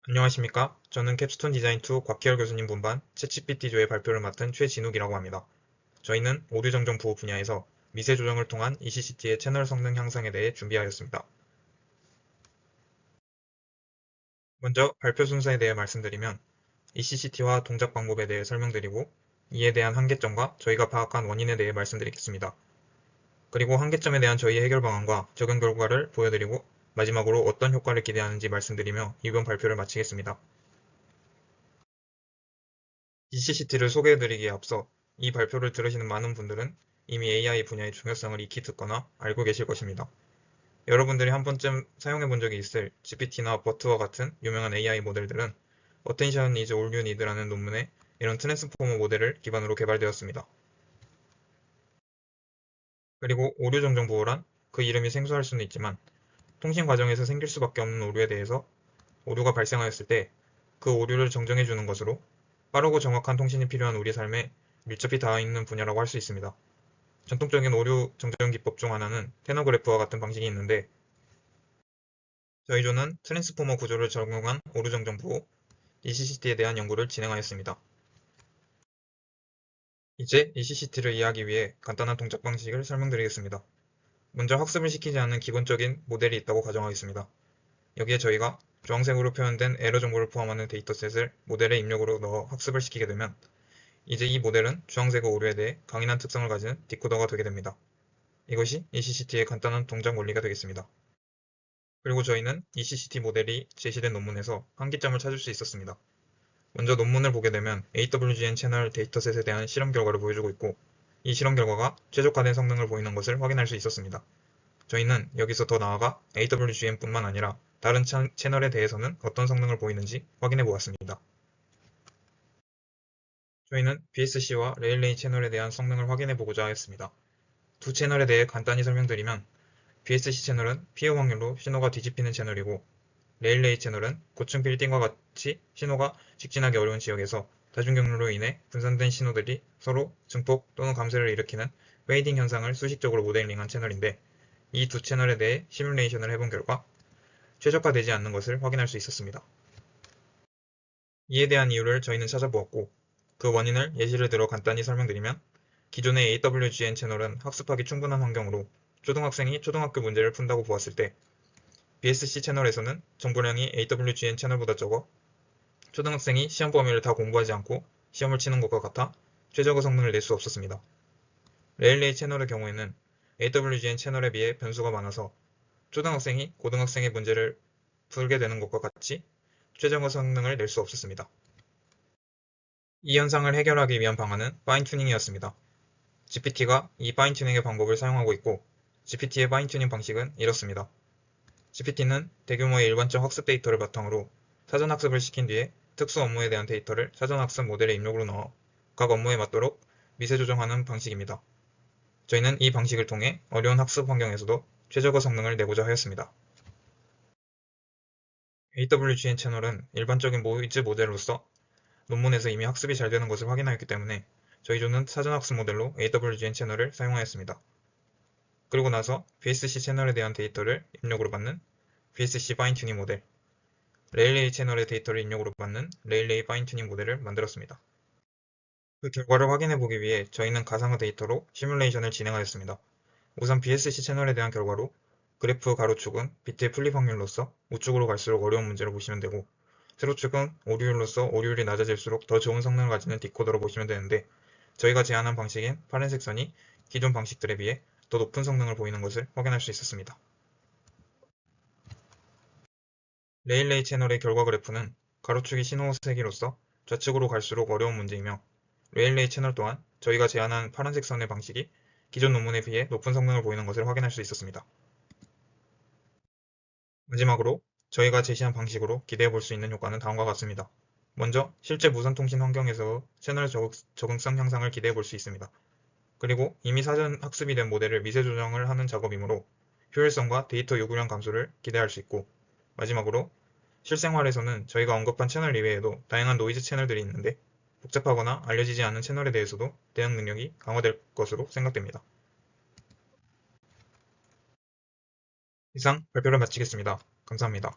안녕하십니까? 저는 캡스톤 디자인2 곽희열 교수님 분반 챗GPT조의 발표를 맡은 최진욱이라고 합니다. 저희는 오류 정정 보호 분야에서 미세 조정을 통한 ECCT의 채널 성능 향상에 대해 준비하였습니다. 먼저 발표 순서에 대해 말씀드리면 ECCT와 동작 방법에 대해 설명드리고 이에 대한 한계점과 저희가 파악한 원인에 대해 말씀드리겠습니다. 그리고 한계점에 대한 저희의 해결 방안과 적용 결과를 보여드리고 마지막으로 어떤 효과를 기대하는지 말씀드리며 이번 발표를 마치겠습니다. ECCT를 소개해드리기에 앞서 이 발표를 들으시는 많은 분들은 이미 AI 분야의 중요성을 익히 듣거나 알고 계실 것입니다. 여러분들이 한 번쯤 사용해 본 적이 있을 GPT나 버트와 같은 유명한 AI 모델들은 Attention is all you need라는 논문에 이런 트랜스포머 모델을 기반으로 개발되었습니다. 그리고 오류 정정 보호란 그 이름이 생소할 수는 있지만 통신 과정에서 생길 수밖에 없는 오류에 대해서 오류가 발생하였을 때 그 오류를 정정해 주는 것으로 빠르고 정확한 통신이 필요한 우리 삶에 밀접히 닿아 있는 분야라고 할 수 있습니다. 전통적인 오류 정정 기법 중 하나는 테너그래프와 같은 방식이 있는데 저희 조는 트랜스포머 구조를 적용한 오류 정정 보호, ECCT에 대한 연구를 진행하였습니다. 이제 ECCT를 이해하기 위해 간단한 동작 방식을 설명드리겠습니다. 먼저 학습을 시키지 않는 기본적인 모델이 있다고 가정하겠습니다. 여기에 저희가 주황색으로 표현된 에러 정보를 포함하는 데이터셋을 모델의 입력으로 넣어 학습을 시키게 되면 이제 이 모델은 주황색의 오류에 대해 강인한 특성을 가진 디코더가 되게 됩니다. 이것이 ECCT의 간단한 동작 원리가 되겠습니다. 그리고 저희는 ECCT 모델이 제시된 논문에서 한계점을 찾을 수 있었습니다. 먼저 논문을 보게 되면 AWGN 채널 데이터셋에 대한 실험 결과를 보여주고 있고 이 실험 결과가 최적화된 성능을 보이는 것을 확인할 수 있었습니다. 저희는 여기서 더 나아가 AWGN뿐만 아니라 다른 채널에 대해서는 어떤 성능을 보이는지 확인해 보았습니다. 저희는 BSC와 레일레이 채널에 대한 성능을 확인해 보고자 하였습니다. 두 채널에 대해 간단히 설명드리면 BSC 채널은 피해 확률로 신호가 뒤집히는 채널이고 레일레이 채널은 고층 빌딩과 같이 신호가 직진하기 어려운 지역에서 다중경로로 인해 분산된 신호들이 서로 증폭 또는 감쇄를 일으키는 페이딩 현상을 수식적으로 모델링한 채널인데 이 두 채널에 대해 시뮬레이션을 해본 결과 최적화되지 않는 것을 확인할 수 있었습니다. 이에 대한 이유를 저희는 찾아보았고 그 원인을 예시를 들어 간단히 설명드리면 기존의 AWGN 채널은 학습하기 충분한 환경으로 초등학생이 초등학교 문제를 푼다고 보았을 때 BSC 채널에서는 정보량이 AWGN 채널보다 적어 초등학생이 시험 범위를 다 공부하지 않고 시험을 치는 것과 같아 최적의 성능을 낼 수 없었습니다. 레일레이 채널의 경우에는 AWGN 채널에 비해 변수가 많아서 초등학생이 고등학생의 문제를 풀게 되는 것과 같이 최적의 성능을 낼 수 없었습니다. 이 현상을 해결하기 위한 방안은 파인튜닝이었습니다. GPT가 이 파인튜닝의 방법을 사용하고 있고 GPT의 파인튜닝 방식은 이렇습니다. GPT는 대규모의 일반적 학습 데이터를 바탕으로 사전학습을 시킨 뒤에 특수 업무에 대한 데이터를 사전학습 모델의 입력으로 넣어 각 업무에 맞도록 미세 조정하는 방식입니다. 저희는 이 방식을 통해 어려운 학습 환경에서도 최적의 성능을 내고자 하였습니다. AWGN 채널은 일반적인 노이즈 모델로서 논문에서 이미 학습이 잘 되는 것을 확인하였기 때문에 저희 조는 사전학습 모델로 AWGN 채널을 사용하였습니다. 그리고 나서 BSC 채널에 대한 데이터를 입력으로 받는 BSC 파인튜닝 모델, 레일레이 채널의 데이터를 입력으로 받는 레일레이 파인튜닝 모델을 만들었습니다. 그 결과를 확인해 보기 위해 저희는 가상화 데이터로 시뮬레이션을 진행하였습니다. 우선 BSC 채널에 대한 결과로 그래프 가로축은 비트의 풀립 확률로서 우측으로 갈수록 어려운 문제로 보시면 되고 세로축은 오류율로서 오류율이 낮아질수록 더 좋은 성능을 가지는 디코더로 보시면 되는데 저희가 제안한 방식인 파란색 선이 기존 방식들에 비해 더 높은 성능을 보이는 것을 확인할 수 있었습니다. 레일레이 채널의 결과 그래프는 가로축이 신호 세기로서 좌측으로 갈수록 어려운 문제이며 레일레이 채널 또한 저희가 제안한 파란색 선의 방식이 기존 논문에 비해 높은 성능을 보이는 것을 확인할 수 있었습니다. 마지막으로 저희가 제시한 방식으로 기대해 볼 수 있는 효과는 다음과 같습니다. 먼저 실제 무선 통신 환경에서 채널 적응성 향상을 기대해 볼 수 있습니다. 그리고 이미 사전 학습이 된 모델을 미세 조정을 하는 작업이므로 효율성과 데이터 요구량 감소를 기대할 수 있고 마지막으로 실생활에서는 저희가 언급한 채널 이외에도 다양한 노이즈 채널들이 있는데 복잡하거나 알려지지 않은 채널에 대해서도 대응 능력이 강화될 것으로 생각됩니다. 이상 발표를 마치겠습니다. 감사합니다.